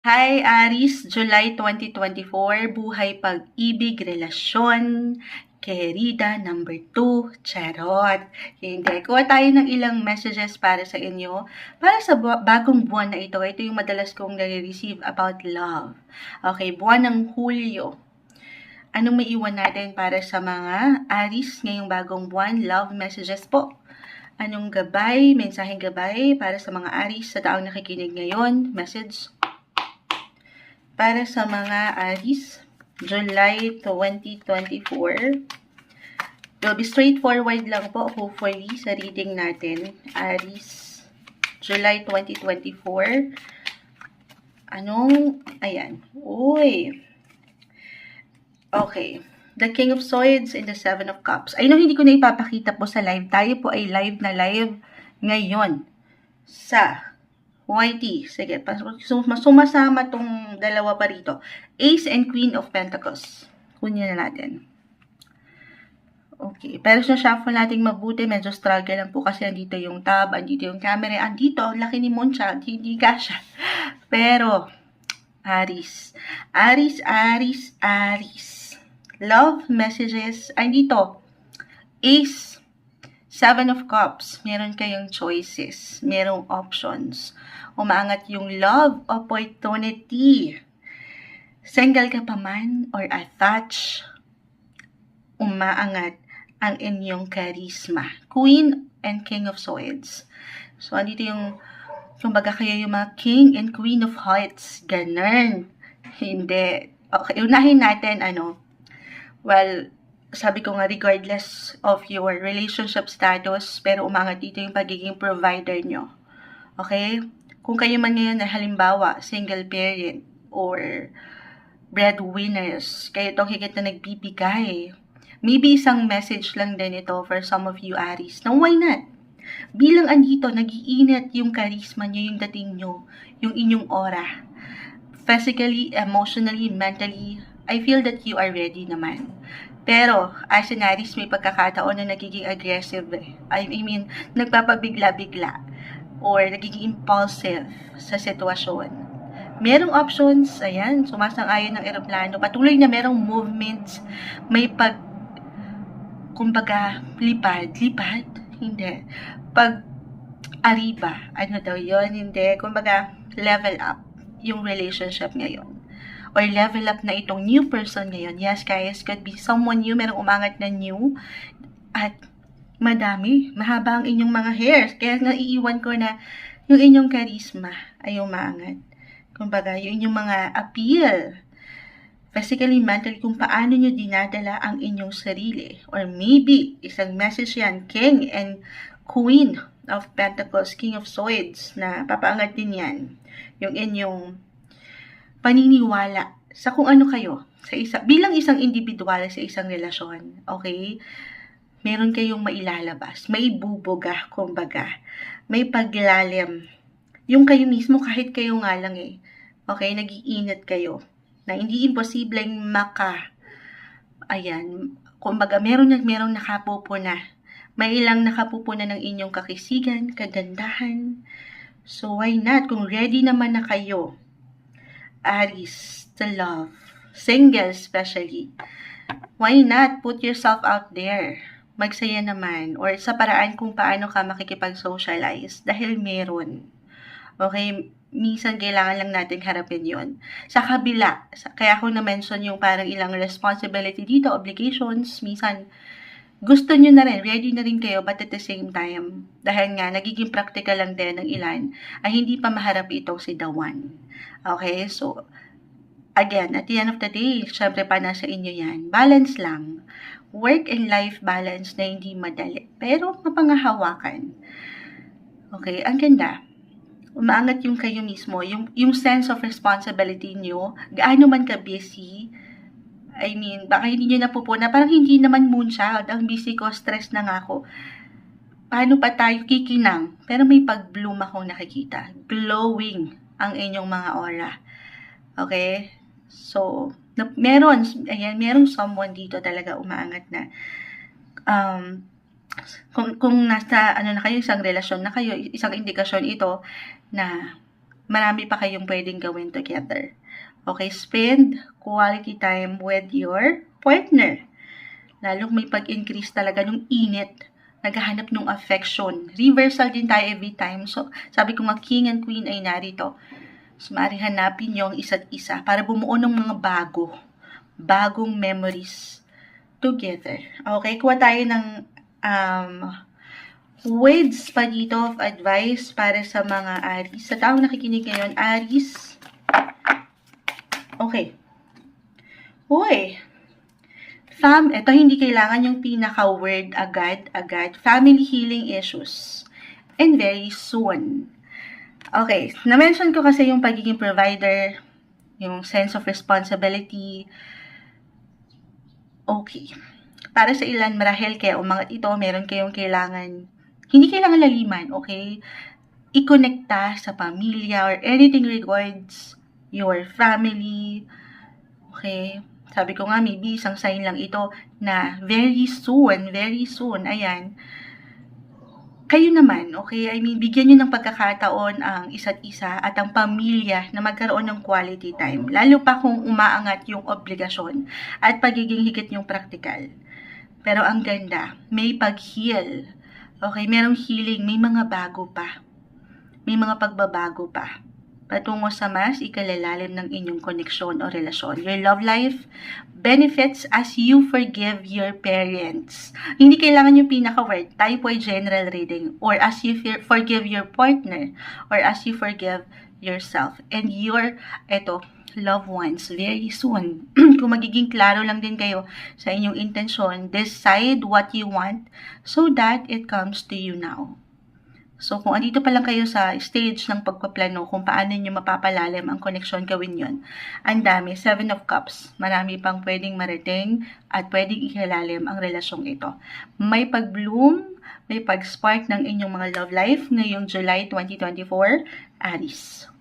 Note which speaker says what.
Speaker 1: Hi Aries, July 2024, buhay, pag-ibig, relasyon, kerida, number 2, charot. Hindi, kuha tayo ng ilang messages para sa inyo, para sa bagong buwan na ito. Ito yung madalas kong nare-receive about love. Okay, buwan ng Hulyo. Anong maiwan natin para sa mga Aries ngayong bagong buwan? Love messages po. Anong gabay, mensaheng gabay para sa mga Aries sa taong nakikinig ngayon? Message para sa mga Aries, July 2024. Will be straightforward lang po, hopefully, sa reading natin. Aries, July 2024. Ayan. Uy. Okay. The King of Swords and the Seven of Cups. I know hindi ko na ipapakita po sa live. Tayo po ay live na live ngayon sa YT. Sige, sumasama tong dalawa pa rito. Ace and Queen of Pentacles. Kunin na natin. Okay, pero sa shuffle natin mabuti, medyo struggle lang po kasi andito yung tab, andito yung camera, andito, ang laki ni Moncha, hindi kasha. Pero, Aries. Love messages, andito, Ace, Seven of Cups, meron kayong choices, merong options. Umaangat yung love opportunity. Single ka pa man or attached, umaangat ang inyong charisma. Queen and King of Swords. So, andito yung, kumbaga kayo yung mga King and Queen of Hearts. Ganun. Hindi. Okay, unahin natin, well, sabi ko nga, regardless of your relationship status, pero umangat dito yung pagiging provider nyo. Okay? Kung kayo man ngayon na halimbawa, single parent or breadwinners, kayo itong higit na nagbibigay. Maybe isang message lang din ito for some of you Aries. Now, why not? Bilang andito, nag-iinit yung charisma nyo, yung dating nyo, yung inyong aura. Physically, emotionally, mentally, I feel that you are ready naman. Pero, as an Aries, may pagkakataon na nagiging aggressive. I mean, nagpapabigla-bigla or nagiging impulsive sa sitwasyon. Merong options, ayan, sumasang-ayon ng eroplano. Patuloy na merong movements, may kumbaga, lipad, hindi. Ariba, hindi. Kumbaga, level up yung relationship ngayon. Or level up na itong new person ngayon. Yes, guys, could be someone new, merong umangat na new. At madami, mahaba ang inyong mga hairs. Kaya naiiwan ko na yung inyong charisma ay umangat. Kumbaga, yung inyong mga appeal, physically, mentally, kung paano nyo dinadala ang inyong sarili. Or maybe, isang message yan, King and Queen of Pentacles, King of Swords, na papaangat din yan. Yung inyong paniniwala sa kung ano kayo. Bilang isang individual sa isang relasyon, okay? Meron kayong mailalabas, may bubuga, kumbaga. May paglalim. Yung kayo mismo, kahit kayo nga lang okay, nag-iinit kayo na hindi imposibleng kumbaga merong nakapupuna. May ilang nakapupuna ng inyong kakisigan, kagandahan. So why not? Kung ready naman na kayo, Aries, to love, single especially, why not put yourself out there? Magsaya naman, or sa paraan kung paano ka makikipag-socialize, dahil meron. Okay, minsan kailangan lang natin harapin yon. Sa kabila, kaya ako na-mention yung parang ilang responsibility dito, obligations, minsan gusto nyo na rin, ready na rin kayo, but at the same time, dahil nga nagiging practical lang din ng ilan, ay hindi pa maharap itong si the one. Okay, so again, at the end of the day, syempre pa nasa inyo yan. Balance lang. Work and life balance na hindi madali, pero mapangahawakan. Okay, ang ganda. Umaangat yung kayo mismo, yung sense of responsibility nyo, gaano man ka busy, I mean, baka hindi nyo napupuna, parang hindi naman moonchild, ang busy ko, stress na nga ako. Paano pa tayo kikinang? Pero may pag-bloom akong nakikita. Glowing ang inyong mga aura. Okay? So, merong someone dito talaga umaangat na, kung nasa na kayo, isang relasyon na kayo, isang indikasyon ito na marami pa kayong pwedeng gawin together. Okay, spend quality time with your partner. Lalong may pag-increase talaga ng init, naghahanap ng affection. Reversal din tayo every time. So, sabi ko nga, king and queen ay narito. So, maaaring hanapin nyo ang isa't isa para bumuo ng mga bagong memories together. Okay, kuha tayo ng words pa dito of advice para sa mga Aries. Sa taong nakikinig ngayon, Aries. Okay. Uy. Ito hindi kailangan yung pinaka-word agad. Family healing issues. And very soon. Okay. Na-mention ko kasi yung pagiging provider, yung sense of responsibility. Okay. Para sa ilan, marahil kaya umangat ito, meron kayong kailangan, hindi kailangan laliman, okay? I-connecta sa pamilya or anything regards your family. Okay? Sabi ko nga, maybe isang sign lang ito na very soon, ayan, kayo naman, okay? I mean, bigyan nyo ng pagkakataon ang isa't isa at ang pamilya na magkaroon ng quality time. Lalo pa kung umaangat yung obligasyon at pagiging higit yung practical. Pero ang ganda, may pag-heal. Okay, merong healing, may mga bago pa. May mga pagbabago pa. Patungo sa mas ikalalalim ng inyong koneksyon o relasyon. Your love life benefits as you forgive your parents. Hindi kailangan yung pinaka-word. Tayo po ay general reading. Or as you forgive your partner. Or as you forgive yourself. And your, loved ones, very soon. Kung magiging klaro lang din kayo sa inyong intensyon, decide what you want so that it comes to you now. So, kung andito pa lang kayo sa stage ng pagpaplano kung paano nyo mapapalalim ang koneksyon, gawin yun. Ang dami, 7 of Cups. Marami pang pwedeng marating at pwedeng ikalalim ang relasyong ito. May pag-bloom, may pag-spark ng inyong mga love life ngayong July 2024, Aries.